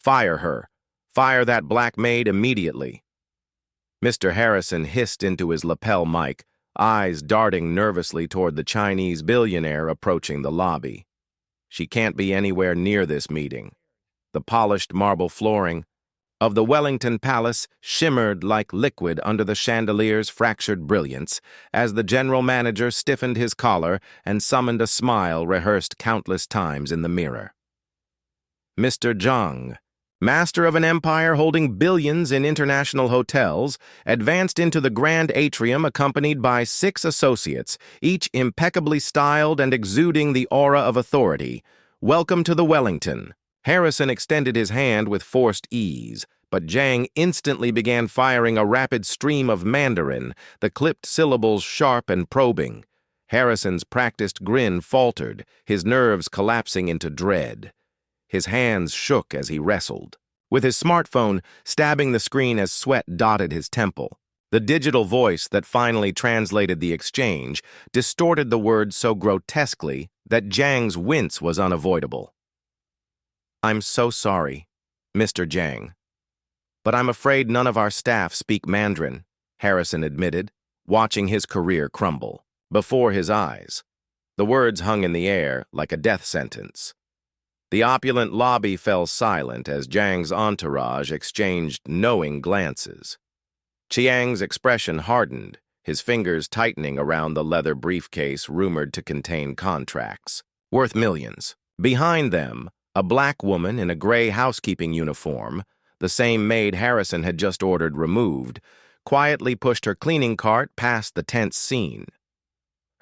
Fire her. Fire that black maid immediately. Mr. Harrison hissed into his lapel mic, eyes darting nervously toward the Chinese billionaire approaching the lobby. She can't be anywhere near this meeting. The polished marble flooring of the Wellington Palace shimmered like liquid under the chandelier's fractured brilliance as the general manager stiffened his collar and summoned a smile rehearsed countless times in the mirror. Mr. Zhang, master of an empire holding billions in international hotels, advanced into the grand atrium accompanied by 6 associates, each impeccably styled and exuding the aura of authority. Welcome to the Wellington. Harrison extended his hand with forced ease, but Zhang instantly began firing a rapid stream of Mandarin, the clipped syllables sharp and probing. Harrison's practiced grin faltered, his nerves collapsing into dread. His hands shook as he wrestled, with his smartphone stabbing the screen as sweat dotted his temple. The digital voice that finally translated the exchange distorted the words so grotesquely that Zhang's wince was unavoidable. "I'm so sorry, Mr. Zhang. But I'm afraid none of our staff speak Mandarin," Harrison admitted, watching his career crumble before his eyes. The words hung in the air like a death sentence. The opulent lobby fell silent as Zhang's entourage exchanged knowing glances. Chiang's expression hardened, his fingers tightening around the leather briefcase rumored to contain contracts worth millions. Behind them, a black woman in a gray housekeeping uniform, the same maid Harrison had just ordered removed, quietly pushed her cleaning cart past the tense scene.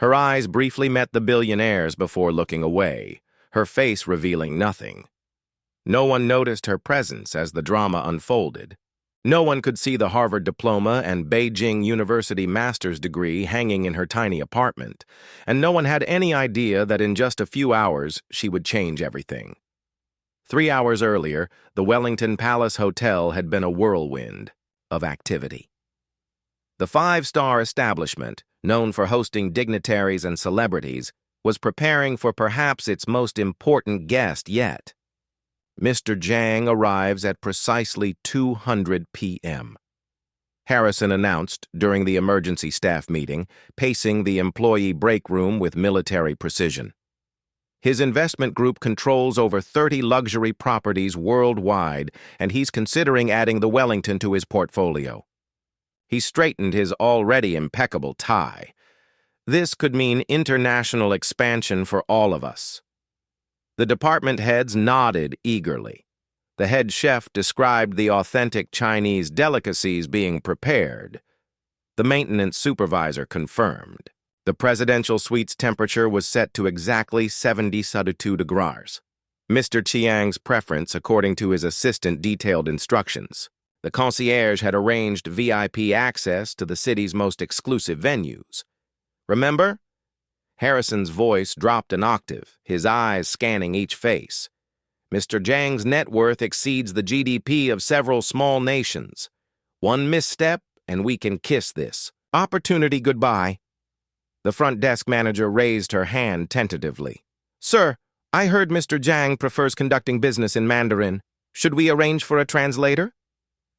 Her eyes briefly met the billionaire's before looking away, her face revealing nothing. No one noticed her presence as the drama unfolded. No one could see the Harvard diploma and Beijing University master's degree hanging in her tiny apartment, and no one had any idea that in just a few hours she would change everything. 3 hours earlier, the Wellington Palace Hotel had been a whirlwind of activity. The 5-star establishment, known for hosting dignitaries and celebrities, was preparing for perhaps its most important guest yet. Mr. Zhang arrives at precisely 200 p.m. Harrison announced during the emergency staff meeting, pacing the employee break room with military precision. His investment group controls over 30 luxury properties worldwide, and he's considering adding the Wellington to his portfolio. He straightened his already impeccable tie. This could mean international expansion for all of us. The department heads nodded eagerly. The head chef described the authentic Chinese delicacies being prepared. The maintenance supervisor confirmed. The presidential suite's temperature was set to exactly 72 degrees. Mr. Chiang's preference according to his assistant detailed instructions. The concierge had arranged VIP access to the city's most exclusive venues. Remember? Harrison's voice dropped an octave, his eyes scanning each face. Mr. Zhang's net worth exceeds the GDP of several small nations. One misstep, and we can kiss this opportunity goodbye. The front desk manager raised her hand tentatively. "Sir, I heard Mr. Zhang prefers conducting business in Mandarin. Should we arrange for a translator?"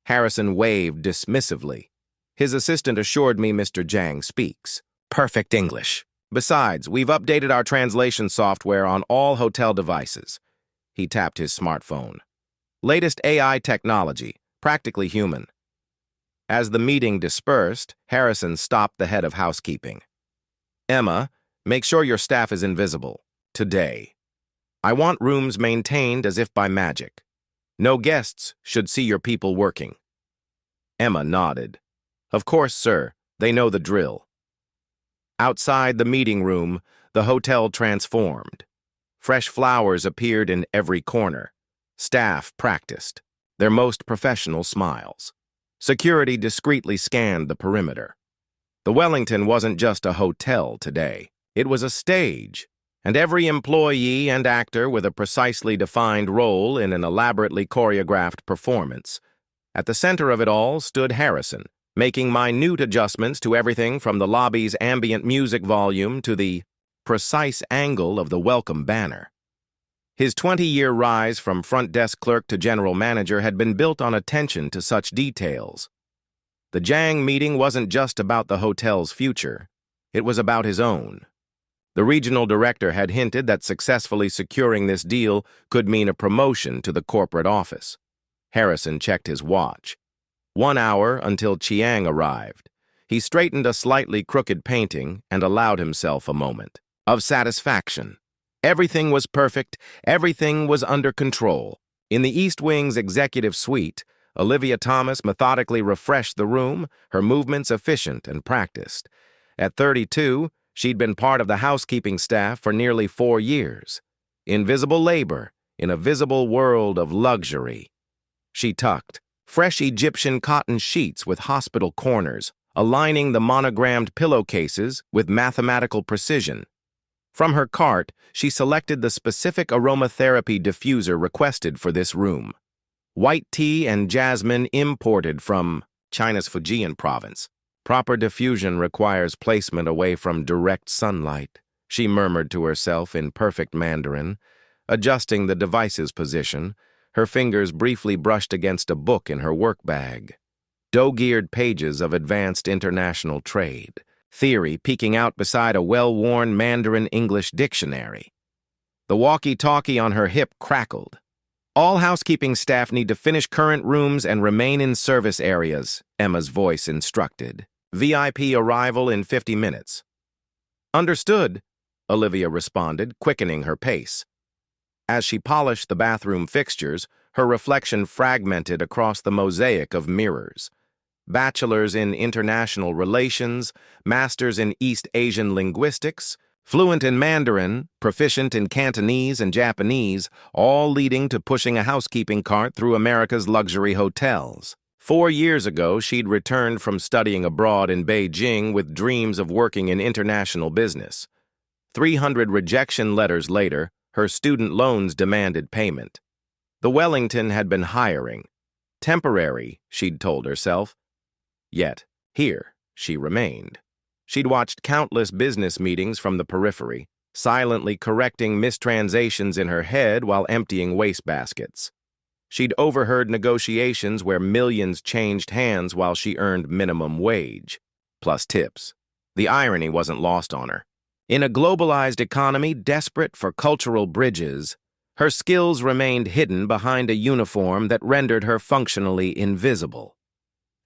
Harrison waved dismissively. "His assistant assured me Mr. Zhang speaks perfect English. Besides, we've updated our translation software on all hotel devices." He tapped his smartphone. "Latest AI technology, practically human." As the meeting dispersed, Harrison stopped the head of housekeeping. "Emma, make sure your staff is invisible. Today. I want rooms maintained as if by magic. No guests should see your people working." Emma nodded. "Of course, sir. They know the drill." Outside the meeting room, the hotel transformed. Fresh flowers appeared in every corner. Staff practiced, their most professional smiles. Security discreetly scanned the perimeter. The Wellington wasn't just a hotel today. It was a stage, and every employee and actor with a precisely defined role in an elaborately choreographed performance. At the center of it all stood Harrison, making minute adjustments to everything from the lobby's ambient music volume to the precise angle of the welcome banner. His 20-year rise from front desk clerk to general manager had been built on attention to such details. The Zhang meeting wasn't just about the hotel's future. It was about his own. The regional director had hinted that successfully securing this deal could mean a promotion to the corporate office. Harrison checked his watch. 1 hour until Chiang arrived. He straightened a slightly crooked painting and allowed himself a moment of satisfaction. Everything was perfect, everything was under control. In the East Wing's executive suite, Olivia Thomas methodically refreshed the room, her movements efficient and practiced. At 32, she'd been part of the housekeeping staff for nearly 4 years. Invisible labor in a visible world of luxury. She tucked fresh Egyptian cotton sheets with hospital corners, aligning the monogrammed pillowcases with mathematical precision. From her cart, she selected the specific aromatherapy diffuser requested for this room. White tea and jasmine imported from China's Fujian province. Proper diffusion requires placement away from direct sunlight, she murmured to herself in perfect Mandarin, adjusting the device's position. Her fingers briefly brushed against a book in her work bag. Dog-eared pages of advanced international trade. Theory peeking out beside a well-worn Mandarin English dictionary. The walkie-talkie on her hip crackled. All housekeeping staff need to finish current rooms and remain in service areas, Emma's voice instructed. VIP arrival in 50 minutes. Understood, Olivia responded, quickening her pace. As she polished the bathroom fixtures, her reflection fragmented across the mosaic of mirrors. Bachelors in International Relations, Masters in East Asian Linguistics, fluent in Mandarin, proficient in Cantonese and Japanese, all leading to pushing a housekeeping cart through America's luxury hotels. 4 years ago, she'd returned from studying abroad in Beijing with dreams of working in international business. 300 rejection letters later, her student loans demanded payment. The Wellington had been hiring. Temporary, she'd told herself. Yet, here, she remained. She'd watched countless business meetings from the periphery, silently correcting mistranslations in her head while emptying wastebaskets. She'd overheard negotiations where millions changed hands while she earned minimum wage, plus tips. The irony wasn't lost on her. In a globalized economy desperate for cultural bridges, her skills remained hidden behind a uniform that rendered her functionally invisible.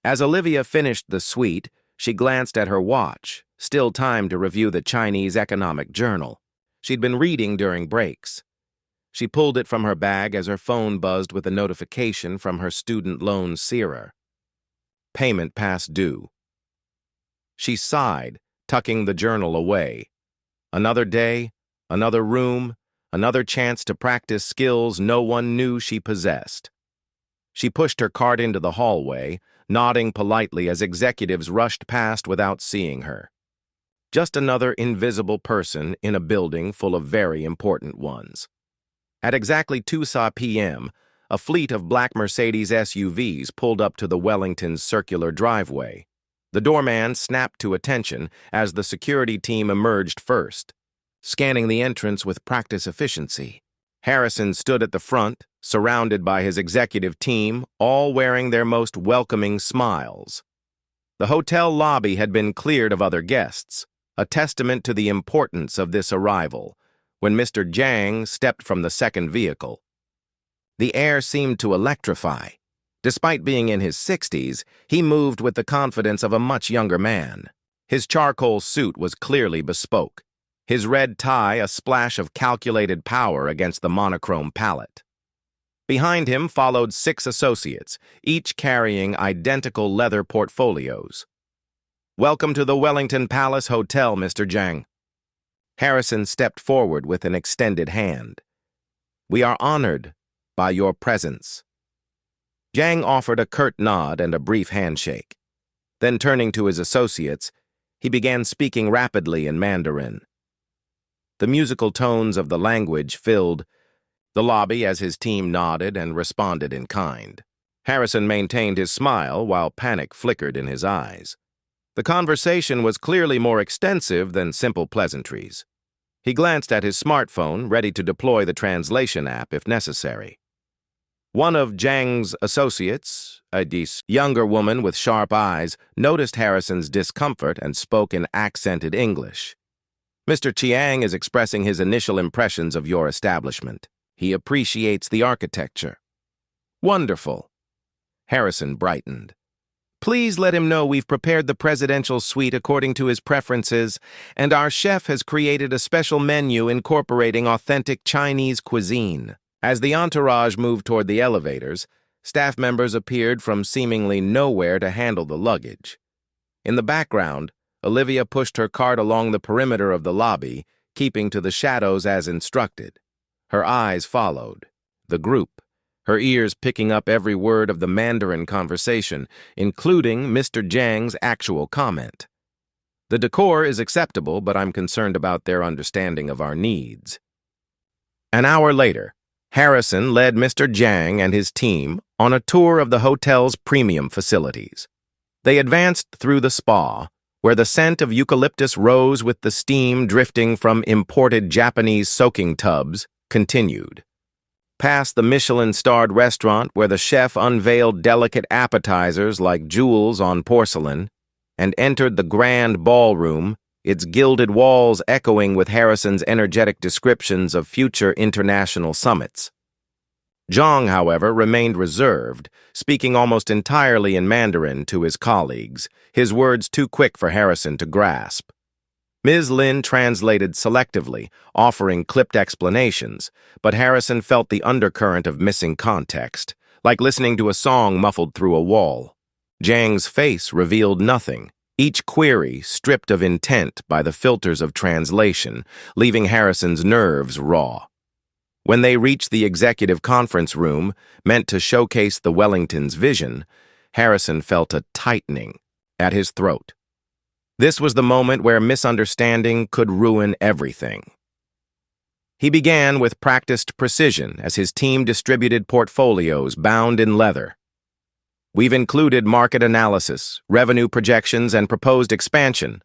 As Olivia finished the suite, she glanced at her watch, still time to review the Chinese Economic Journal. She'd been reading during breaks. She pulled it from her bag as her phone buzzed with a notification from her student loan searer. Payment past due. She sighed, tucking the journal away. Another day, another room, another chance to practice skills no one knew she possessed. She pushed her cart into the hallway, nodding politely as executives rushed past without seeing her. Just another invisible person in a building full of very important ones. At exactly 2 p.m., a fleet of black Mercedes SUVs pulled up to the Wellington's circular driveway. The doorman snapped to attention as the security team emerged first, scanning the entrance with practice efficiency. Harrison stood at the front, surrounded by his executive team, all wearing their most welcoming smiles. The hotel lobby had been cleared of other guests, a testament to the importance of this arrival, when Mr. Zhang stepped from the second vehicle. The air seemed to electrify. Despite being in his 60s, he moved with the confidence of a much younger man. His charcoal suit was clearly bespoke, his red tie a splash of calculated power against the monochrome palette. Behind him followed 6 associates, each carrying identical leather portfolios. "Welcome to the Wellington Palace Hotel, Mr. Zhang." Harrison stepped forward with an extended hand. "We are honored by your presence." Zhang offered a curt nod and a brief handshake. Then turning to his associates, he began speaking rapidly in Mandarin. The musical tones of the language filled the lobby as his team nodded and responded in kind. Harrison maintained his smile while panic flickered in his eyes. The conversation was clearly more extensive than simple pleasantries. He glanced at his smartphone, ready to deploy the translation app if necessary. One of Zhang's associates, a younger woman with sharp eyes, noticed Harrison's discomfort and spoke in accented English. Mr. Chiang is expressing his initial impressions of your establishment. He appreciates the architecture. Wonderful. Harrison brightened. Please let him know we've prepared the presidential suite according to his preferences, and our chef has created a special menu incorporating authentic Chinese cuisine. As the entourage moved toward the elevators, staff members appeared from seemingly nowhere to handle the luggage. In the background, Olivia pushed her cart along the perimeter of the lobby, keeping to the shadows as instructed. Her eyes followed the group, her ears picking up every word of the Mandarin conversation, including Mr. Zhang's actual comment. The decor is acceptable, but I'm concerned about their understanding of our needs. An hour later, Harrison led Mr. Zhang and his team on a tour of the hotel's premium facilities. They advanced through the spa, where the scent of eucalyptus rose with the steam drifting from imported Japanese soaking tubs, continued. Past the Michelin-starred restaurant where the chef unveiled delicate appetizers like jewels on porcelain, and entered the grand ballroom, its gilded walls echoing with Harrison's energetic descriptions of future international summits. Zhang, however, remained reserved, speaking almost entirely in Mandarin to his colleagues, his words too quick for Harrison to grasp. Ms. Lin translated selectively, offering clipped explanations, but Harrison felt the undercurrent of missing context, like listening to a song muffled through a wall. Zhang's face revealed nothing, each query stripped of intent by the filters of translation, leaving Harrison's nerves raw. When they reached the executive conference room, meant to showcase the Wellington's vision, Harrison felt a tightening at his throat. This was the moment where misunderstanding could ruin everything. He began with practiced precision as his team distributed portfolios bound in leather. We've included market analysis, revenue projections, and proposed expansion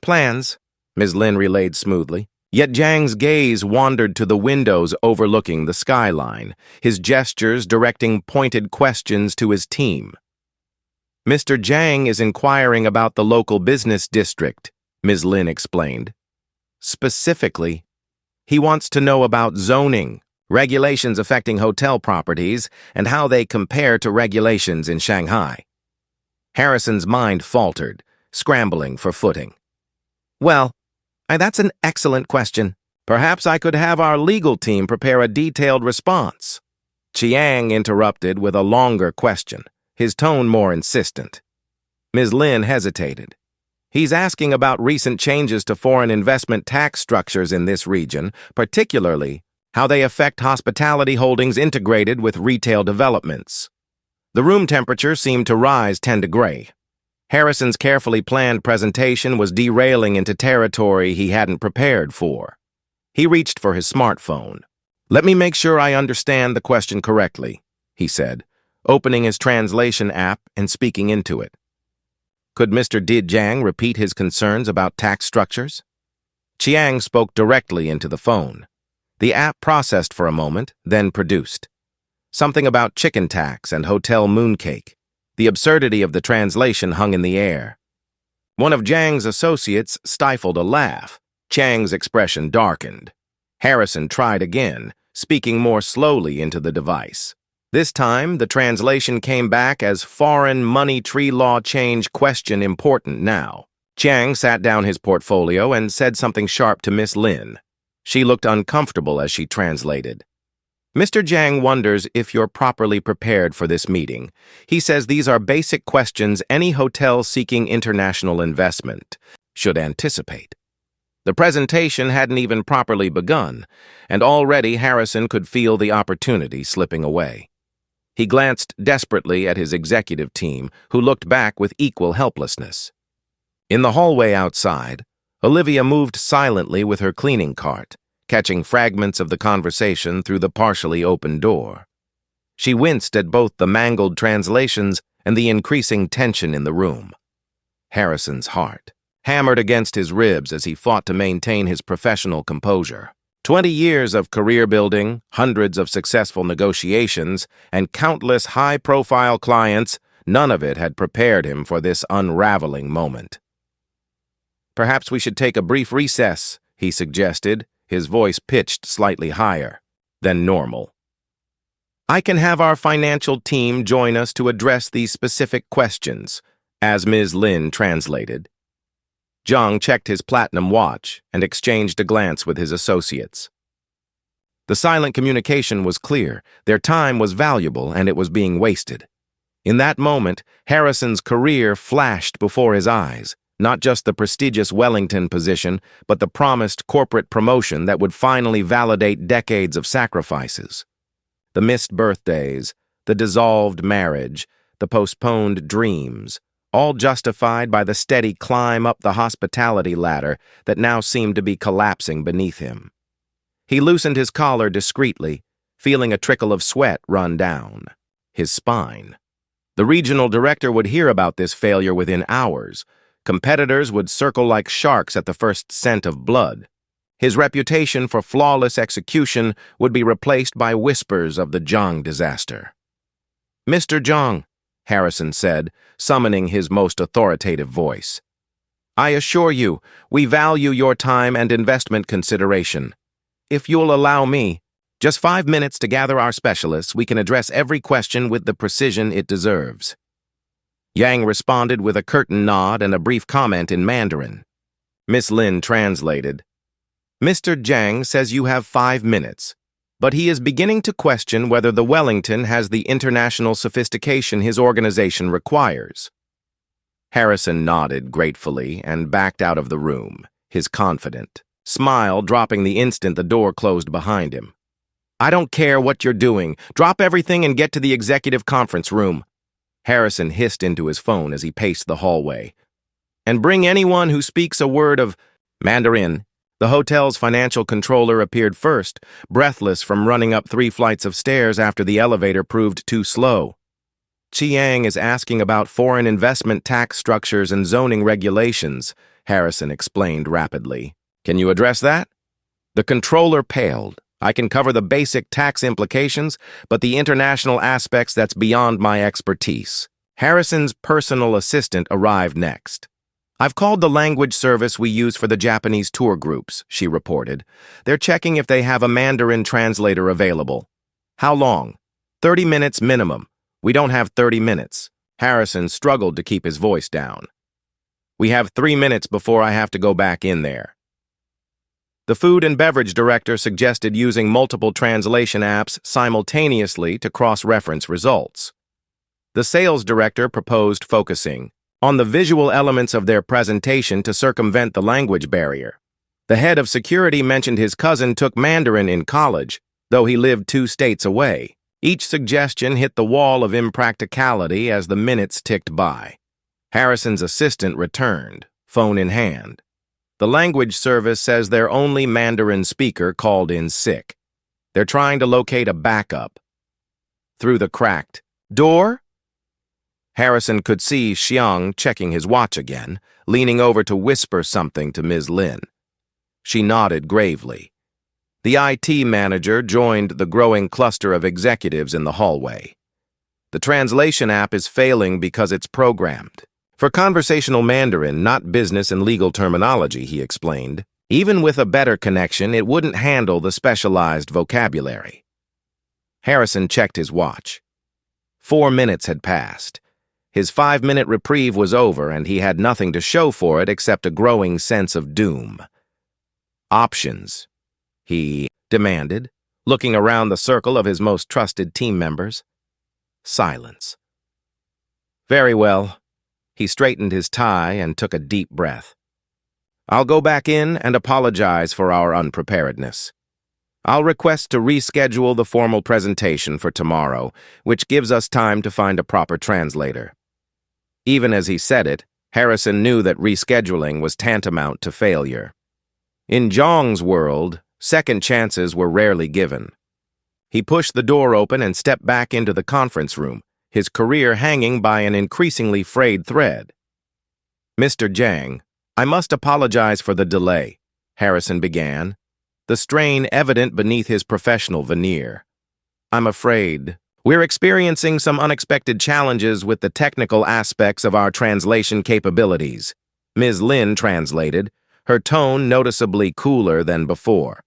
plans, Ms. Lin relayed smoothly. Yet Zhang's gaze wandered to the windows overlooking the skyline, his gestures directing pointed questions to his team. Mr. Zhang is inquiring about the local business district, Ms. Lin explained. Specifically, he wants to know about zoning, regulations affecting hotel properties, and how they compare to regulations in Shanghai. Harrison's mind faltered, scrambling for footing. Well, that's an excellent question. Perhaps I could have our legal team prepare a detailed response. Chiang interrupted with a longer question, his tone more insistent. Ms. Lin hesitated. He's asking about recent changes to foreign investment tax structures in this region, particularly how they affect hospitality holdings integrated with retail developments. The room temperature seemed to rise 10 degrees. Harrison's carefully planned presentation was derailing into territory he hadn't prepared for. He reached for his smartphone. Let me make sure I understand the question correctly, he said, opening his translation app and speaking into it. Could Mr. Zhang repeat his concerns about tax structures? Chiang spoke directly into the phone. The app processed for a moment, then produced. Something about chicken tax and hotel mooncake. The absurdity of the translation hung in the air. One of Zhang's associates stifled a laugh. Chiang's expression darkened. Harrison tried again, speaking more slowly into the device. This time, the translation came back as foreign money tree law change question important now. Chiang sat down his portfolio and said something sharp to Miss Lin. She looked uncomfortable as she translated. Mr. Zhang wonders if you're properly prepared for this meeting. He says these are basic questions any hotel seeking international investment should anticipate. The presentation hadn't even properly begun, and already Harrison could feel the opportunity slipping away. He glanced desperately at his executive team, who looked back with equal helplessness. In the hallway outside, Olivia moved silently with her cleaning cart, catching fragments of the conversation through the partially open door. She winced at both the mangled translations and the increasing tension in the room. Harrison's heart hammered against his ribs as he fought to maintain his professional composure. 20 years of career building, hundreds of successful negotiations, and countless high-profile clients, none of it had prepared him for this unraveling moment. "Perhaps we should take a brief recess," he suggested, his voice pitched slightly higher than normal. "I can have our financial team join us to address these specific questions," as Ms. Lin translated. Zhang checked his platinum watch and exchanged a glance with his associates. The silent communication was clear, their time was valuable, and it was being wasted. In that moment, Harrison's career flashed before his eyes, not just the prestigious Wellington position, but the promised corporate promotion that would finally validate decades of sacrifices. The missed birthdays, the dissolved marriage, the postponed dreams, all justified by the steady climb up the hospitality ladder that now seemed to be collapsing beneath him. He loosened his collar discreetly, feeling a trickle of sweat run down his spine. The regional director would hear about this failure within hours. Competitors would circle like sharks at the first scent of blood. His reputation for flawless execution would be replaced by whispers of the Zhang disaster. "Mr. Zhang," Harrison said, summoning his most authoritative voice, "I assure you, we value your time and investment consideration. If you'll allow me, just 5 minutes to gather our specialists, we can address every question with the precision it deserves." Yang responded with a curtain nod and a brief comment in Mandarin. Miss Lin translated, "Mr. Zhang says you have 5 minutes, but he is beginning to question whether the Wellington has the international sophistication his organization requires." Harrison nodded gratefully and backed out of the room, his confident smile dropping the instant the door closed behind him. "I don't care what you're doing. Drop everything and get to the executive conference room," Harrison hissed into his phone as he paced the hallway. "And bring anyone who speaks a word of Mandarin." The hotel's financial controller appeared first, breathless from running up 3 flights of stairs after the elevator proved too slow. "Chiang is asking about foreign investment tax structures and zoning regulations," Harrison explained rapidly. "Can you address that?" The controller paled. "I can cover the basic tax implications, but the international aspects, that's beyond my expertise." Harrison's personal assistant arrived next. "I've called the language service we use for the Japanese tour groups," she reported. "They're checking if they have a Mandarin translator available." "How long?" 30 minutes minimum. We don't have 30 minutes. Harrison struggled to keep his voice down. "We have 3 minutes before I have to go back in there." The food and beverage director suggested using multiple translation apps simultaneously to cross-reference results. The sales director proposed focusing on the visual elements of their presentation to circumvent the language barrier. The head of security mentioned his cousin took Mandarin in college, though he lived 2 states away. Each suggestion hit the wall of impracticality as the minutes ticked by. Harrison's assistant returned, phone in hand. "The language service says their only Mandarin speaker called in sick. They're trying to locate a backup." Through the cracked door, Harrison could see Zhang checking his watch again, leaning over to whisper something to Ms. Lin. She nodded gravely. The IT manager joined the growing cluster of executives in the hallway. "The translation app is failing because it's programmed for conversational Mandarin, not business and legal terminology," he explained. "Even with a better connection, it wouldn't handle the specialized vocabulary." Harrison checked his watch. 4 minutes had passed. His 5-minute reprieve was over, and he had nothing to show for it except a growing sense of doom. "Options," he demanded, looking around the circle of his most trusted team members. Silence. "Very well." He straightened his tie and took a deep breath. "I'll go back in and apologize for our unpreparedness. I'll request to reschedule the formal presentation for tomorrow, which gives us time to find a proper translator." Even as he said it, Harrison knew that rescheduling was tantamount to failure. In Zhang's world, second chances were rarely given. He pushed the door open and stepped back into the conference room, his career hanging by an increasingly frayed thread. "Mr. Zhang, I must apologize for the delay, Harrison began, the strain evident beneath his professional veneer. I'm afraid we're experiencing some unexpected challenges with the technical aspects of our translation capabilities. Ms. Lin translated, her tone noticeably cooler than before.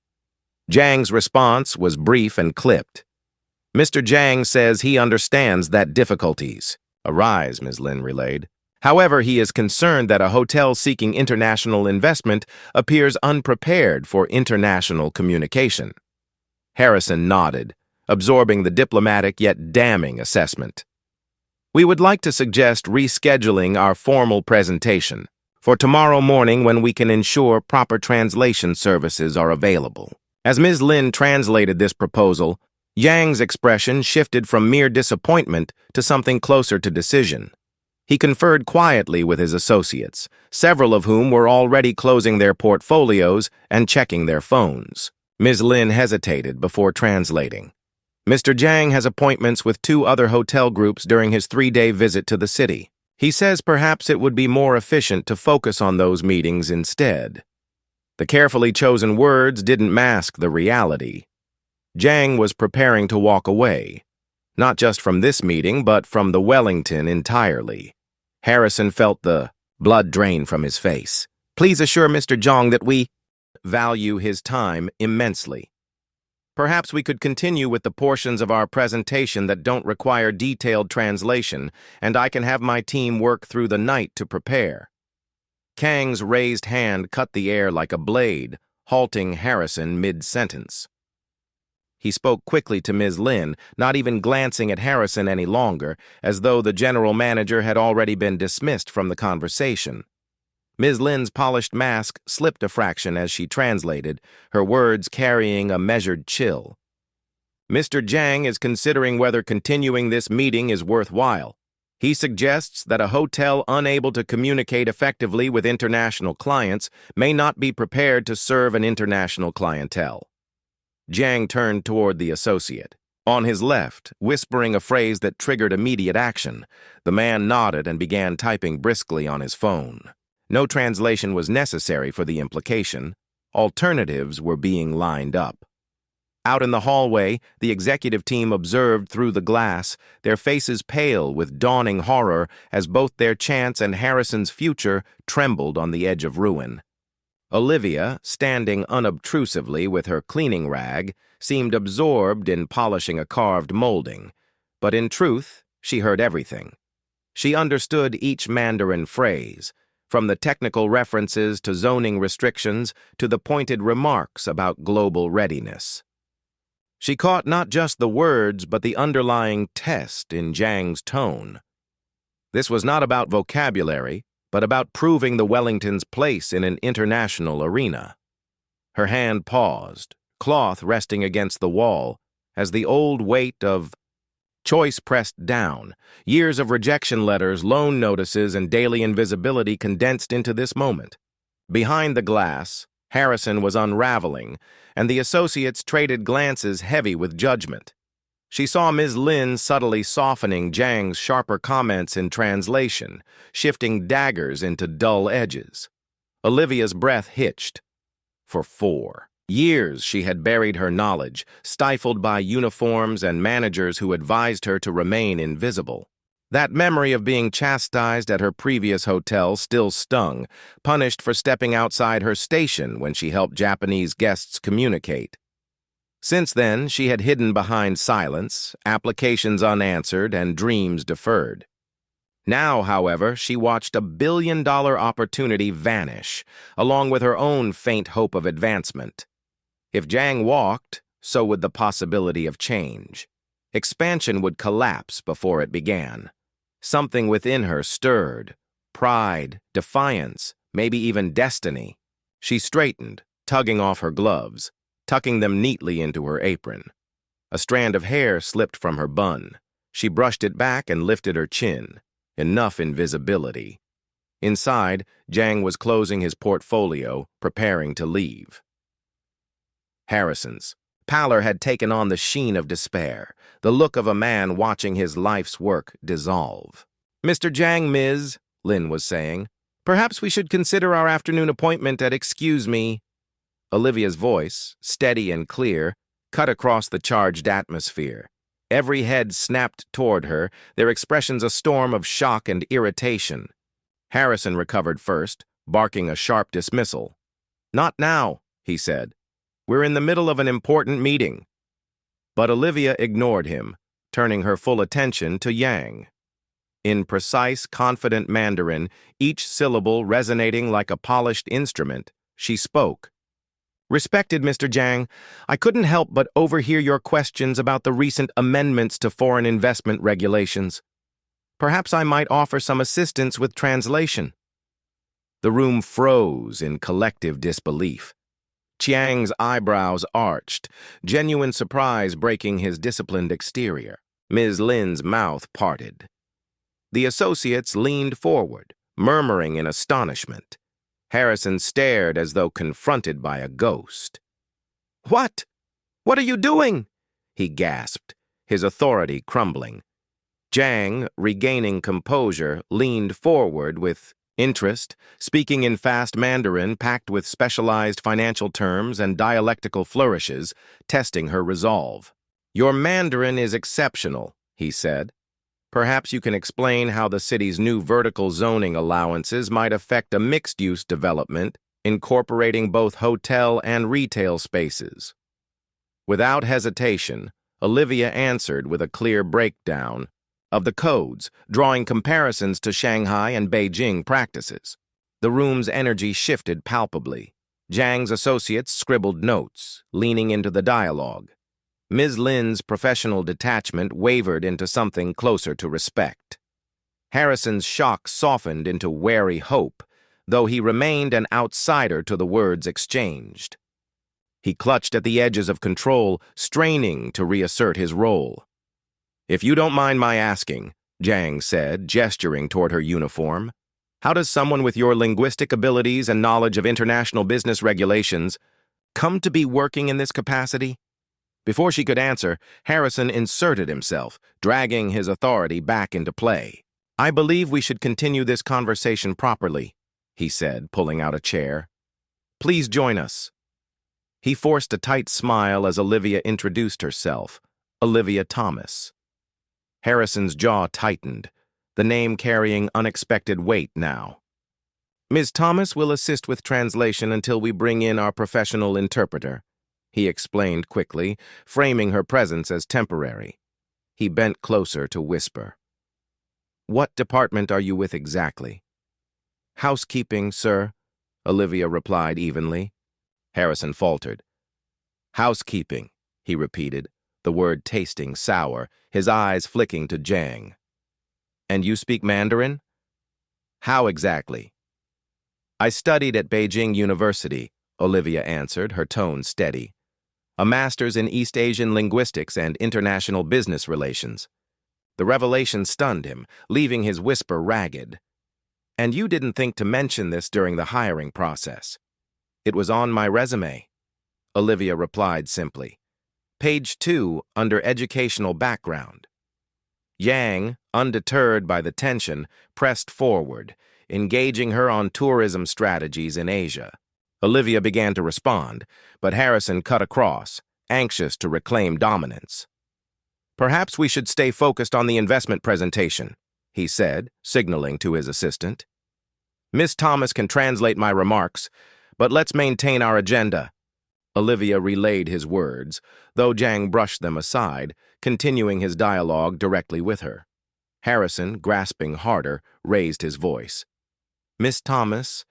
Zhang's response was brief and clipped. Mr. Zhang says he understands that difficulties arise, Ms. Lin relayed. However, he is concerned that a hotel seeking international investment appears unprepared for international communication. Harrison nodded, absorbing the diplomatic yet damning assessment. We would like to suggest rescheduling our formal presentation for tomorrow morning when we can ensure proper translation services are available. As Ms. Lin translated this proposal, Zhang's expression shifted from mere disappointment to something closer to decision. He conferred quietly with his associates, several of whom were already closing their portfolios and checking their phones. Ms. Lin hesitated before translating. Mr. Zhang has appointments with 2 other hotel groups during his 3-day visit to the city. He says perhaps it would be more efficient to focus on those meetings instead. The carefully chosen words didn't mask the reality. Zhang was preparing to walk away, not just from this meeting, but from the Wellington entirely. Harrison felt the blood drain from his face. Please assure Mr. Zhang that we value his time immensely. Perhaps we could continue with the portions of our presentation that don't require detailed translation, and I can have my team work through the night to prepare. Kang's raised hand cut the air like a blade, halting Harrison mid-sentence. He spoke quickly to Ms. Lin, not even glancing at Harrison any longer, as though the general manager had already been dismissed from the conversation. Ms. Lin's polished mask slipped a fraction as she translated, her words carrying a measured chill. Mr. Zhang is considering whether continuing this meeting is worthwhile. He suggests that a hotel unable to communicate effectively with international clients may not be prepared to serve an international clientele. Zhang turned toward the associate. On his left, whispering a phrase that triggered immediate action, the man nodded and began typing briskly on his phone. No translation was necessary for the implication. Alternatives were being lined up. Out in the hallway, the executive team observed through the glass, their faces pale with dawning horror as both their chance and Harrison's future trembled on the edge of ruin. Olivia, standing unobtrusively with her cleaning rag, seemed absorbed in polishing a carved molding, but in truth, she heard everything. She understood each Mandarin phrase, from the technical references to zoning restrictions to the pointed remarks about global readiness. She caught not just the words, but the underlying test in Zhang's tone. This was not about vocabulary, but about proving the Wellington's place in an international arena. Her hand paused, cloth resting against the wall, as the old weight of choice pressed down, years of rejection letters, loan notices, and daily invisibility condensed into this moment. Behind the glass, Harrison was unraveling, and the associates traded glances heavy with judgment. She saw Ms. Lin subtly softening Zhang's sharper comments in translation, shifting daggers into dull edges. Olivia's breath hitched. For 4 years she had buried her knowledge, stifled by uniforms and managers who advised her to remain invisible. That memory of being chastised at her previous hotel still stung, punished for stepping outside her station when she helped Japanese guests communicate. Since then, she had hidden behind silence, applications unanswered, and dreams deferred. Now, however, she watched a billion-dollar opportunity vanish, along with her own faint hope of advancement. If Zhang walked, so would the possibility of change. Expansion would collapse before it began. Something within her stirred. Pride, defiance, maybe even destiny. She straightened, tugging off her gloves, tucking them neatly into her apron. A strand of hair slipped from her bun. She brushed it back and lifted her chin. Enough invisibility. Inside, Zhang was closing his portfolio, preparing to leave. Harrison's pallor had taken on the sheen of despair, the look of a man watching his life's work dissolve. "Mr. Zhang, Ms." Lin was saying. Perhaps we should consider our afternoon appointment at excuse me. Olivia's voice, steady and clear, cut across the charged atmosphere. Every head snapped toward her, their expressions a storm of shock and irritation. Harrison recovered first, barking a sharp dismissal. "Not now," he said. "We're in the middle of an important meeting." But Olivia ignored him, turning her full attention to Zhang. In precise, confident Mandarin, each syllable resonating like a polished instrument, she spoke. "Respected Mr. Zhang, I couldn't help but overhear your questions about the recent amendments to foreign investment regulations. Perhaps I might offer some assistance with translation." The room froze in collective disbelief. Chiang's eyebrows arched, genuine surprise breaking his disciplined exterior. Ms. Lin's mouth parted. The associates leaned forward, murmuring in astonishment. Harrison stared as though confronted by a ghost. "What? What are you doing?" he gasped, his authority crumbling. Zhang, regaining composure, leaned forward with interest, speaking in fast Mandarin packed with specialized financial terms and dialectical flourishes, testing her resolve. "Your Mandarin is exceptional," he said. "Perhaps you can explain how the city's new vertical zoning allowances might affect a mixed-use development, incorporating both hotel and retail spaces." Without hesitation, Olivia answered with a clear breakdown of the codes, drawing comparisons to Shanghai and Beijing practices. The room's energy shifted palpably. Zhang's associates scribbled notes, leaning into the dialogue. Ms. Lin's professional detachment wavered into something closer to respect. Harrison's shock softened into wary hope, though he remained an outsider to the words exchanged. He clutched at the edges of control, straining to reassert his role. "If you don't mind my asking," Zhang said, gesturing toward her uniform, "how does someone with your linguistic abilities and knowledge of international business regulations come to be working in this capacity?" Before she could answer, Harrison inserted himself, dragging his authority back into play. "I believe we should continue this conversation properly," he said, pulling out a chair. "Please join us." He forced a tight smile as Olivia introduced herself, Olivia Thomas. Harrison's jaw tightened, the name carrying unexpected weight now. "Ms. Thomas will assist with translation until we bring in our professional interpreter," he explained quickly, framing her presence as temporary. He bent closer to whisper. "What department are you with exactly?" "Housekeeping, sir," Olivia replied evenly. Harrison faltered. "Housekeeping," he repeated, the word tasting sour, his eyes flicking to Zhang. "And you speak Mandarin?" "How exactly?" "I studied at Beijing University," Olivia answered, her tone steady. "A master's in East Asian linguistics and international business relations." The revelation stunned him, leaving his whisper ragged. "And you didn't think to mention this during the hiring process." "It was on my resume," Olivia replied simply. "Page 2, under educational background." Zhang, undeterred by the tension, pressed forward, engaging her on tourism strategies in Asia. Olivia began to respond, but Harrison cut across, anxious to reclaim dominance. "Perhaps we should stay focused on the investment presentation," he said, signaling to his assistant. "Miss Thomas can translate my remarks, but let's maintain our agenda." Olivia relayed his words, though Zhang brushed them aside, continuing his dialogue directly with her. Harrison, grasping harder, raised his voice. "Miss Thomas,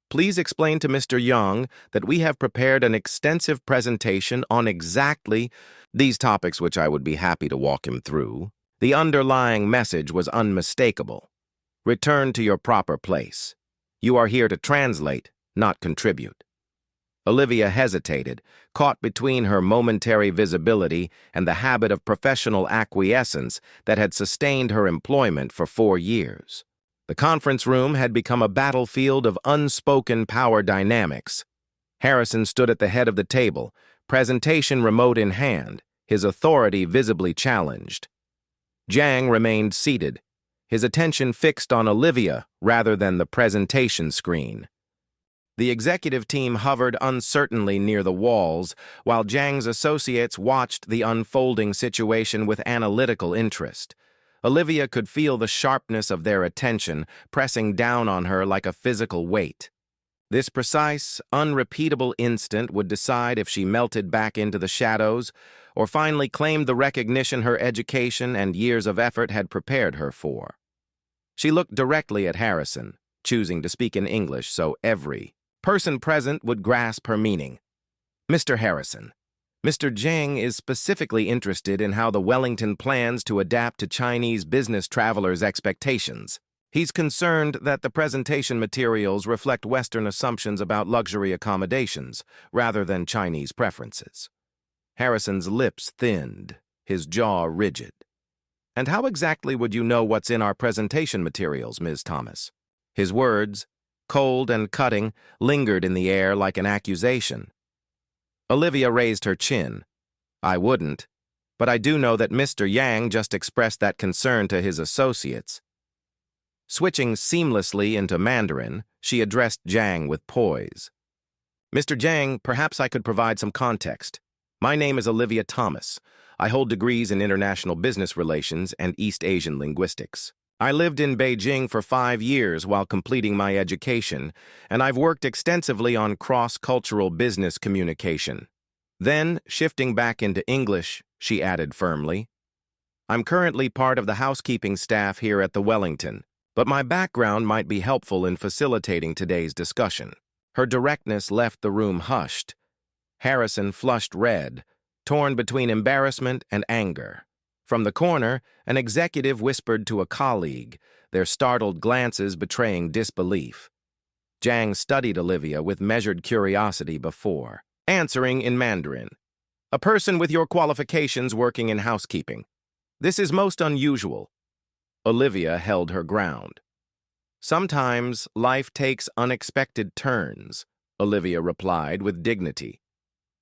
please explain to Mr. Young that we have prepared an extensive presentation on exactly these topics, which I would be happy to walk him through." The underlying message was unmistakable. "Return to your proper place. You are here to translate, not contribute." Olivia hesitated, caught between her momentary visibility and the habit of professional acquiescence that had sustained her employment for 4 years. The conference room had become a battlefield of unspoken power dynamics. Harrison stood at the head of the table, presentation remote in hand, his authority visibly challenged. Zhang remained seated, his attention fixed on Olivia rather than the presentation screen. The executive team hovered uncertainly near the walls, while Zhang's associates watched the unfolding situation with analytical interest. Olivia could feel the sharpness of their attention pressing down on her like a physical weight. This precise, unrepeatable instant would decide if she melted back into the shadows or finally claimed the recognition her education and years of effort had prepared her for. She looked directly at Harrison, choosing to speak in English so every person present would grasp her meaning. "Mr. Harrison, Mr. Zhang is specifically interested in how the Wellington plans to adapt to Chinese business travelers' expectations. He's concerned that the presentation materials reflect Western assumptions about luxury accommodations rather than Chinese preferences." Harrison's lips thinned, his jaw rigid. "And how exactly would you know what's in our presentation materials, Ms. Thomas?" His words, cold and cutting, lingered in the air like an accusation. Olivia raised her chin. "I wouldn't, but I do know that Mr. Yang just expressed that concern to his associates." Switching seamlessly into Mandarin, she addressed Zhang with poise. "Mr. Zhang, perhaps I could provide some context. My name is Olivia Thomas. I hold degrees in international business relations and East Asian linguistics. I lived in Beijing for 5 years while completing my education, and I've worked extensively on cross-cultural business communication." Then, shifting back into English, she added firmly, "I'm currently part of the housekeeping staff here at the Wellington, but my background might be helpful in facilitating today's discussion." Her directness left the room hushed. Harrison flushed red, torn between embarrassment and anger. From the corner, an executive whispered to a colleague, their startled glances betraying disbelief. Zhang studied Olivia with measured curiosity before, answering in Mandarin, "A person with your qualifications working in housekeeping. This is most unusual." Olivia held her ground. "Sometimes life takes unexpected turns," Olivia replied with dignity.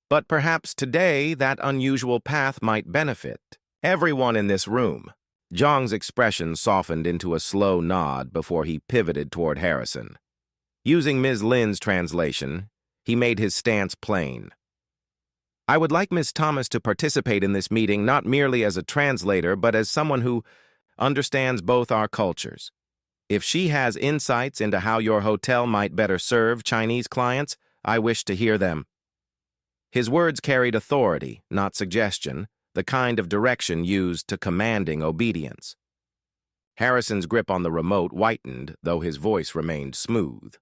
"But perhaps today that unusual path might benefit everyone in this room." Zhang's expression softened into a slow nod before he pivoted toward Harrison. Using Ms. Lin's translation, he made his stance plain. "I would like Ms. Thomas to participate in this meeting not merely as a translator, but as someone who understands both our cultures. If she has insights into how your hotel might better serve Chinese clients, I wish to hear them." His words carried authority, not suggestion, the kind of direction used to commanding obedience. Harrison's grip on the remote whitened, though his voice remained smooth.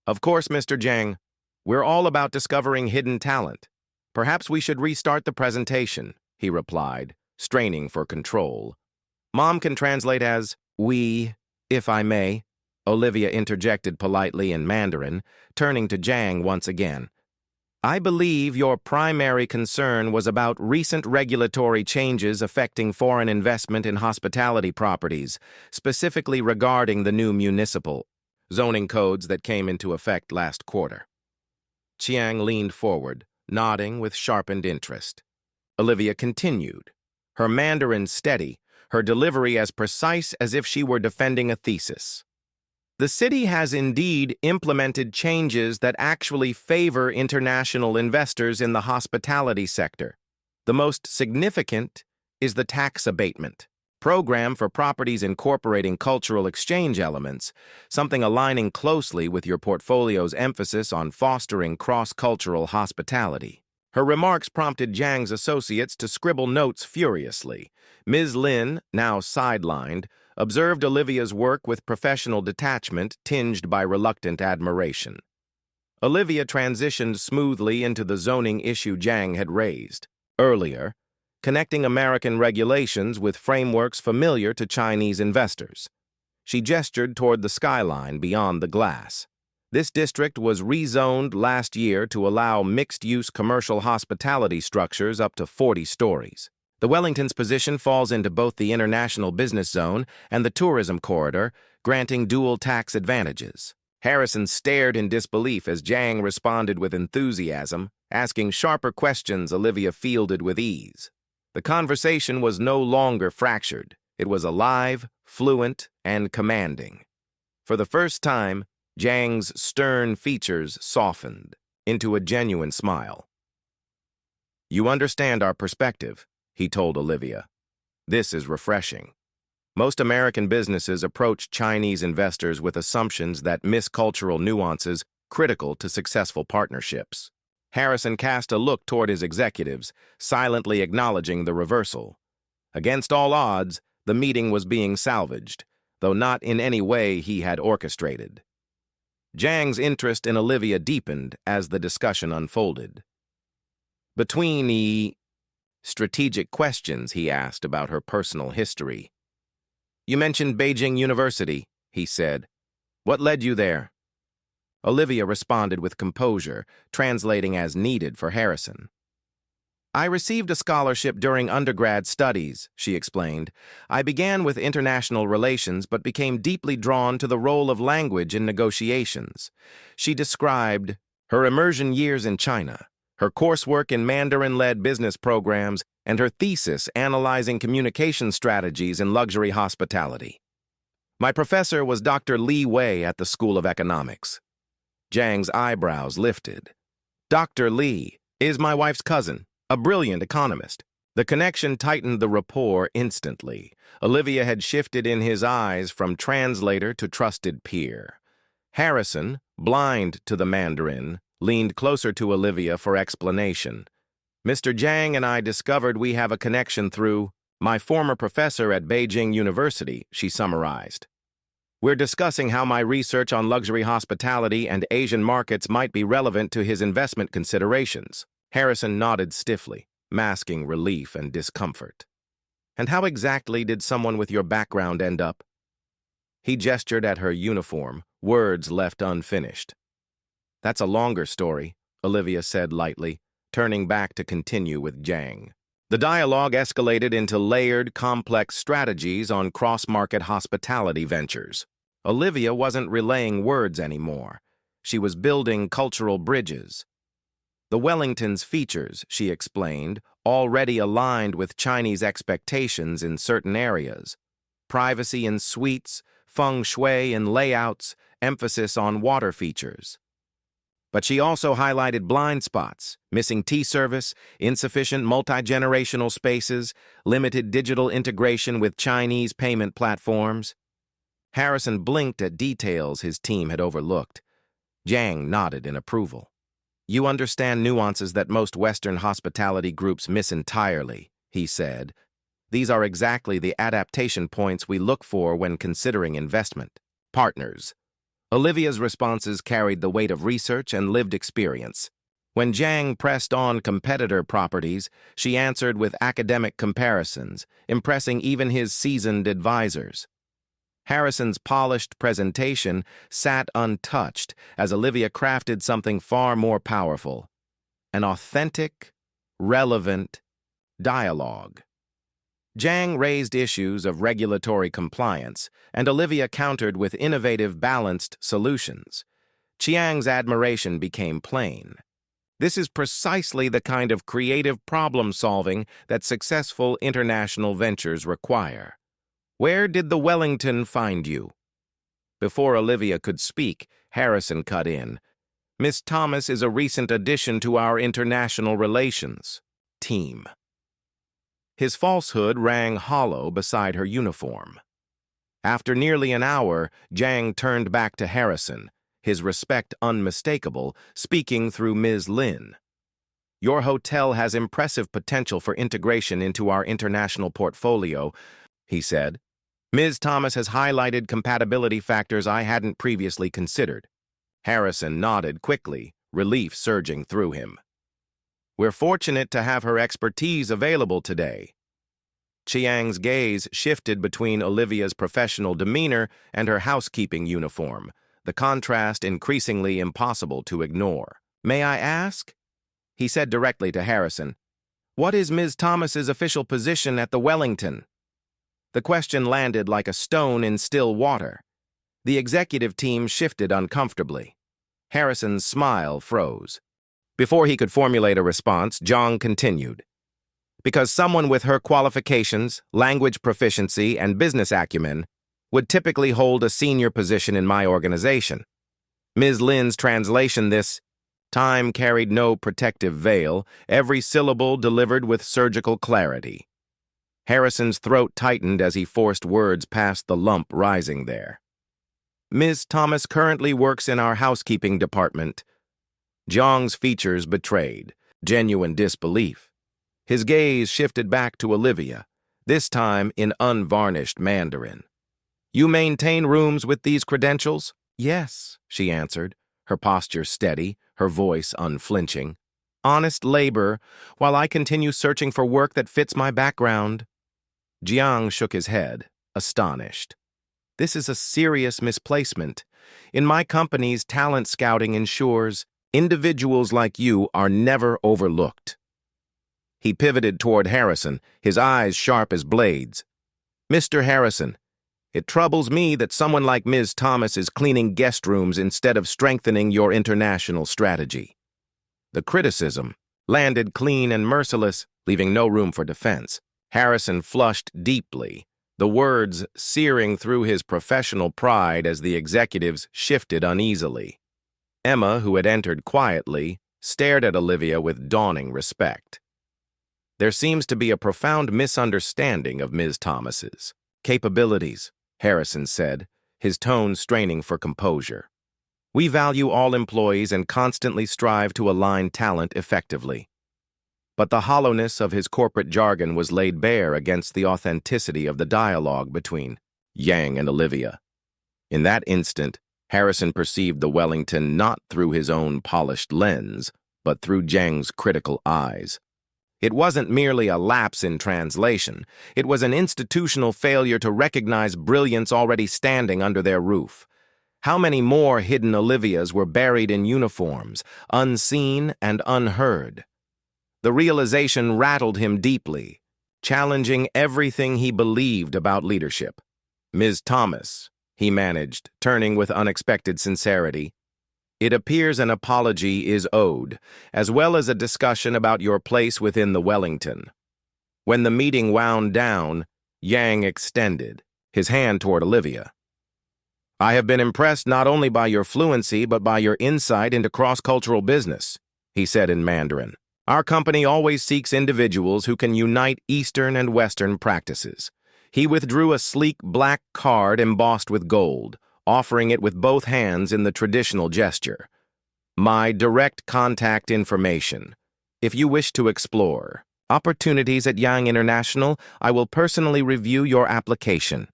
"Of course, Mr. Zhang. We're all about discovering hidden talent. Perhaps we should restart the presentation," he replied, straining for control. "Mom can translate as we, if I may," Olivia interjected politely in Mandarin, turning to Zhang once again. "I believe your primary concern was about recent regulatory changes affecting foreign investment in hospitality properties, specifically regarding the new municipal zoning codes that came into effect last quarter." Chiang leaned forward, nodding with sharpened interest. Olivia continued, her Mandarin steady, her delivery as precise as if she were defending a thesis. "The city has indeed implemented changes that actually favor international investors in the hospitality sector. The most significant is the tax abatement program for properties incorporating cultural exchange elements, something aligning closely with your portfolio's emphasis on fostering cross-cultural hospitality." Her remarks prompted Zhang's associates to scribble notes furiously. Ms. Lin, now sidelined, observed Olivia's work with professional detachment tinged by reluctant admiration. Olivia transitioned smoothly into the zoning issue Zhang had raised earlier, connecting American regulations with frameworks familiar to Chinese investors. She gestured toward the skyline beyond the glass. This district was rezoned last year to allow mixed-use commercial hospitality structures up to 40 stories. The Wellington's position falls into both the international business zone and the tourism corridor, granting dual tax advantages. Harrison stared in disbelief as Zhang responded with enthusiasm, asking sharper questions Olivia fielded with ease. The conversation was no longer fractured. It was alive, fluent, and commanding. For the first time, Zhang's stern features softened into a genuine smile. "You understand our perspective," he told Olivia. "This is refreshing. Most American businesses approach Chinese investors with assumptions that miss cultural nuances critical to successful partnerships." Harrison cast a look toward his executives, silently acknowledging the reversal. Against all odds, the meeting was being salvaged, though not in any way he had orchestrated. Zhang's interest in Olivia deepened as the discussion unfolded. Between the strategic questions he asked about her personal history. "You mentioned Beijing University," he said. "What led you there?" Olivia responded with composure, translating as needed for Harrison. "I received a scholarship during undergrad studies," she explained. "I began with international relations but became deeply drawn to the role of language in negotiations." She described her immersion years in China, her coursework in Mandarin-led business programs, and her thesis analyzing communication strategies in luxury hospitality. "My professor was Dr. Li Wei at the School of Economics." Zhang's eyebrows lifted. "Dr. Li is my wife's cousin, a brilliant economist." The connection tightened the rapport instantly. Olivia had shifted in his eyes from translator to trusted peer. Harrison, blind to the Mandarin, leaned closer to Olivia for explanation. "Mr. Zhang and I discovered we have a connection through my former professor at Beijing University," she summarized. "We're discussing how my research on luxury hospitality and Asian markets might be relevant to his investment considerations." Harrison nodded stiffly, masking relief and discomfort. "And how exactly did someone with your background end up?" He gestured at her uniform, words left unfinished. "That's a longer story," Olivia said lightly, turning back to continue with Zhang. The dialogue escalated into layered, complex strategies on cross-market hospitality ventures. Olivia wasn't relaying words anymore. She was building cultural bridges. The Wellington's features, she explained, already aligned with Chinese expectations in certain areas. Privacy in suites, feng shui in layouts, emphasis on water features. But she also highlighted blind spots, missing tea service, insufficient multi-generational spaces, limited digital integration with Chinese payment platforms. Harrison blinked at details his team had overlooked. Zhang nodded in approval. "You understand nuances that most Western hospitality groups miss entirely," he said. "These are exactly the adaptation points we look for when considering investment partners." Olivia's responses carried the weight of research and lived experience. When Zhang pressed on competitor properties, she answered with academic comparisons, impressing even his seasoned advisors. Harrison's polished presentation sat untouched as Olivia crafted something far more powerful: an authentic, relevant dialogue. Zhang raised issues of regulatory compliance, and Olivia countered with innovative, balanced solutions. Chiang's admiration became plain. This is precisely the kind of creative problem-solving that successful international ventures require. "Where did the Wellington find you?" Before Olivia could speak, Harrison cut in. "Miss Thomas is a recent addition to our international relations team." His falsehood rang hollow beside her uniform. After nearly an hour, Zhang turned back to Harrison, his respect unmistakable, speaking through Ms. Lin. "Your hotel has impressive potential for integration into our international portfolio," he said. "Ms. Thomas has highlighted compatibility factors I hadn't previously considered." Harrison nodded quickly, relief surging through him. "We're fortunate to have her expertise available today." Chiang's gaze shifted between Olivia's professional demeanor and her housekeeping uniform, the contrast increasingly impossible to ignore. "May I ask?" he said directly to Harrison. "What is Ms. Thomas's official position at the Wellington?" The question landed like a stone in still water. The executive team shifted uncomfortably. Harrison's smile froze. Before he could formulate a response, Zhang continued. "Because someone with her qualifications, language proficiency, and business acumen would typically hold a senior position in my organization. Ms. Lin's translation, this time carried no protective veil, every syllable delivered with surgical clarity. Harrison's throat tightened as he forced words past the lump rising there. Ms. Thomas currently works in our housekeeping department. Zhang's features betrayed genuine disbelief. His gaze shifted back to Olivia, this time in unvarnished Mandarin. You maintain rooms with these credentials? Yes, she answered, her posture steady, her voice unflinching. Honest labor, while I continue searching for work that fits my background. Zhang shook his head, astonished. This is a serious misplacement. In my company's talent scouting ensures individuals like you are never overlooked. He pivoted toward Harrison, his eyes sharp as blades. Mr. Harrison, it troubles me that someone like Ms. Thomas is cleaning guest rooms instead of strengthening your international strategy. The criticism landed clean and merciless, leaving no room for defense. Harrison flushed deeply, the words searing through his professional pride as the executives shifted uneasily. Emma, who had entered quietly, stared at Olivia with dawning respect. There seems to be a profound misunderstanding of Ms. Thomas's capabilities, Harrison said, his tone straining for composure. We value all employees and constantly strive to align talent effectively. But the hollowness of his corporate jargon was laid bare against the authenticity of the dialogue between Zhang and Olivia. In that instant, Harrison perceived the Wellington not through his own polished lens, but through Zhang's critical eyes. It wasn't merely a lapse in translation. It was an institutional failure to recognize brilliance already standing under their roof. How many more hidden Olivias were buried in uniforms, unseen and unheard? The realization rattled him deeply, challenging everything he believed about leadership. Ms. Thomas, he managed, turning with unexpected sincerity. It appears an apology is owed, as well as a discussion about your place within the Wellington. When the meeting wound down, Zhang extended, his hand toward Olivia. I have been impressed not only by your fluency, but by your insight into cross-cultural business, he said in Mandarin. Our company always seeks individuals who can unite Eastern and Western practices. He withdrew a sleek black card embossed with gold, offering it with both hands in the traditional gesture. My direct contact information. If you wish to explore opportunities at Yang International, I will personally review your application.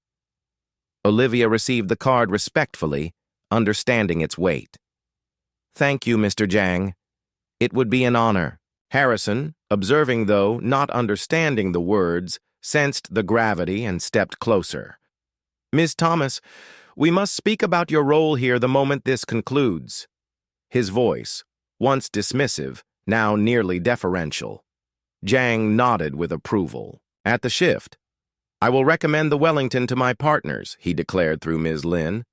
Olivia received the card respectfully, understanding its weight. Thank you, Mr. Zhang. It would be an honor. Harrison, observing though not understanding the words, sensed the gravity and stepped closer. Ms. Thomas, we must speak about your role here the moment this concludes. His voice, once dismissive, now nearly deferential. Zhang nodded with approval. At the shift, I will recommend the Wellington to my partners, he declared through Ms. Lin,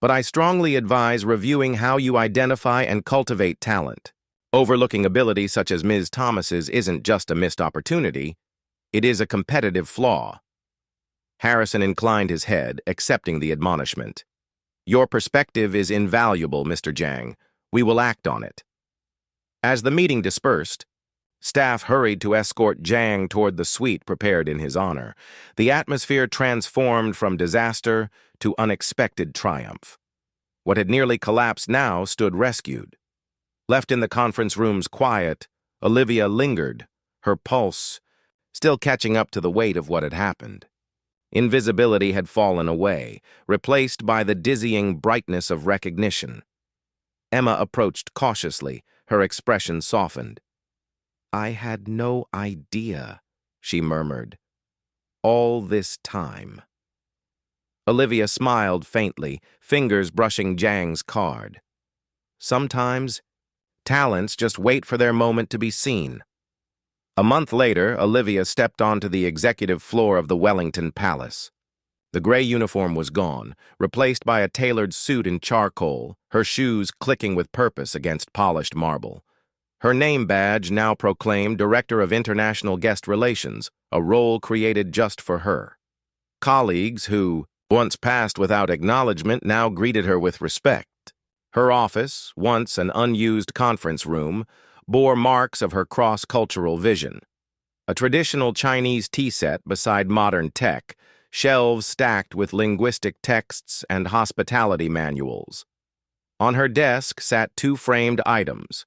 but I strongly advise reviewing how you identify and cultivate talent. Overlooking ability such as Ms. Thomas's isn't just a missed opportunity, it is a competitive flaw. Harrison inclined his head, accepting the admonishment. Your perspective is invaluable, Mr. Zhang. We will act on it. As the meeting dispersed, staff hurried to escort Zhang toward the suite prepared in his honor. The atmosphere transformed from disaster to unexpected triumph. What had nearly collapsed now stood rescued. Left in the conference room's quiet, Olivia lingered, her pulse still catching up to the weight of what had happened. Invisibility had fallen away, replaced by the dizzying brightness of recognition. Emma approached cautiously, her expression softened. I had no idea, she murmured. All this time. Olivia smiled faintly, fingers brushing Zhang's card. Sometimes, talents just wait for their moment to be seen. A month later, Olivia stepped onto the executive floor of the Wellington Palace. The gray uniform was gone, replaced by a tailored suit in charcoal, her shoes clicking with purpose against polished marble. Her name badge now proclaimed Director of International Guest Relations, a role created just for her. Colleagues who, once passed without acknowledgement, now greeted her with respect. Her office, once an unused conference room, bore marks of her cross-cultural vision. A traditional Chinese tea set beside modern tech, shelves stacked with linguistic texts and hospitality manuals. On her desk sat two framed items: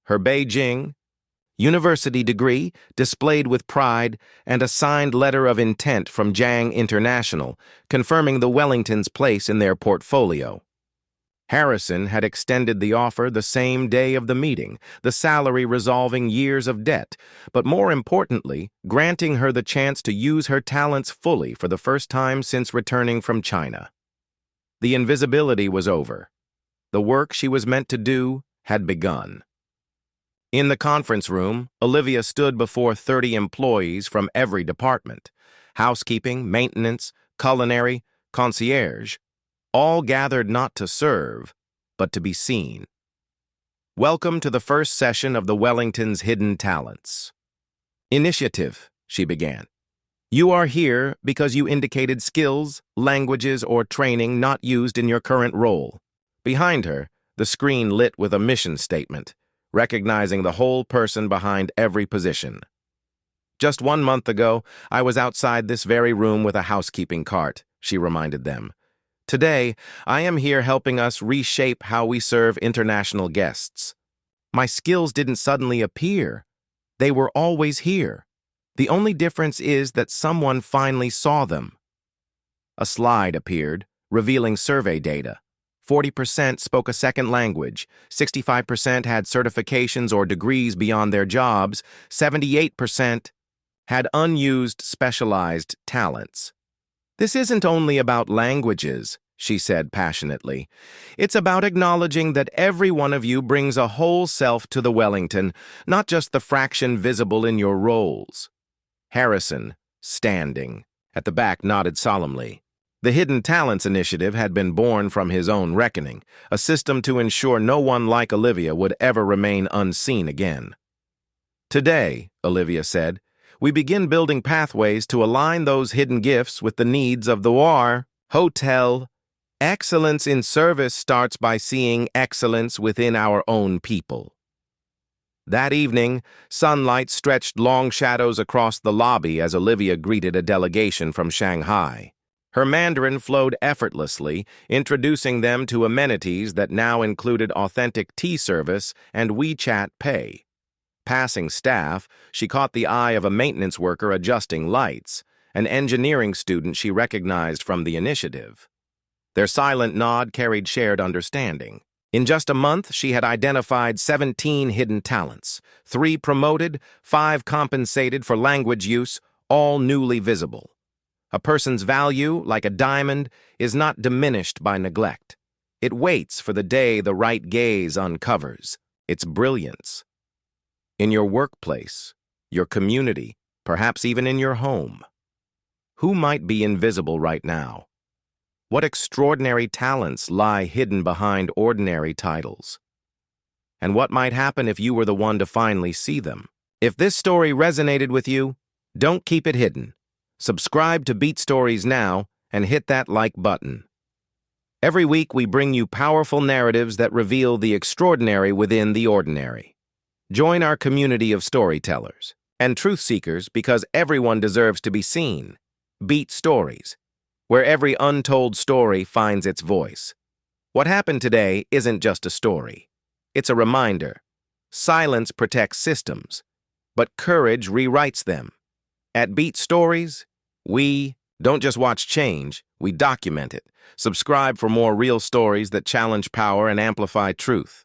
her Beijing University degree, displayed with pride, and a signed letter of intent from Zhang International, confirming the Wellington's place in their portfolio. Harrison had extended the offer the same day of the meeting, the salary resolving years of debt, but more importantly, granting her the chance to use her talents fully for the first time since returning from China. The invisibility was over. The work she was meant to do had begun. In the conference room, Olivia stood before 30 employees from every department: housekeeping, maintenance, culinary, concierge, all gathered not to serve, but to be seen. "Welcome to the first session of the Wellington's Hidden Talents Initiative," she began. "You are here because you indicated skills, languages, or training not used in your current role." Behind her, the screen lit with a mission statement, recognizing the whole person behind every position. "Just 1 month ago, I was outside this very room with a housekeeping cart," she reminded them. "Today, I am here helping us reshape how we serve international guests. My skills didn't suddenly appear. They were always here. The only difference is that someone finally saw them." A slide appeared, revealing survey data. 40% spoke a second language, 65% had certifications or degrees beyond their jobs, 78% had unused specialized talents. "This isn't only about languages," she said passionately. "It's about acknowledging that every one of you brings a whole self to the Wellington, not just the fraction visible in your roles." Harrison, standing at the back, nodded solemnly. The Hidden Talents Initiative had been born from his own reckoning, a system to ensure no one like Olivia would ever remain unseen again. "Today," Olivia said, "we begin building pathways to align those hidden gifts with the needs of the Hotel. Excellence in service starts by seeing excellence within our own people." That evening, sunlight stretched long shadows across the lobby as Olivia greeted a delegation from Shanghai. Her Mandarin flowed effortlessly, introducing them to amenities that now included authentic tea service and WeChat Pay. Passing staff, she caught the eye of a maintenance worker adjusting lights, an engineering student she recognized from the initiative. Their silent nod carried shared understanding. In just a month, she had identified 17 hidden talents, 3 promoted, 5 compensated for language use, all newly visible. A person's value, like a diamond, is not diminished by neglect. It waits for the day the right gaze uncovers its brilliance. In your workplace, your community, perhaps even in your home. Who might be invisible right now? What extraordinary talents lie hidden behind ordinary titles? And what might happen if you were the one to finally see them? If this story resonated with you, don't keep it hidden. Subscribe to Beat Stories now and hit that like button. Every week we bring you powerful narratives that reveal the extraordinary within the ordinary. Join our community of storytellers and truth seekers because everyone deserves to be seen. Beat Stories, where every untold story finds its voice. What happened today isn't just a story. It's a reminder. Silence protects systems, but courage rewrites them. At Beat Stories, we don't just watch change, we document it. Subscribe for more real stories that challenge power and amplify truth.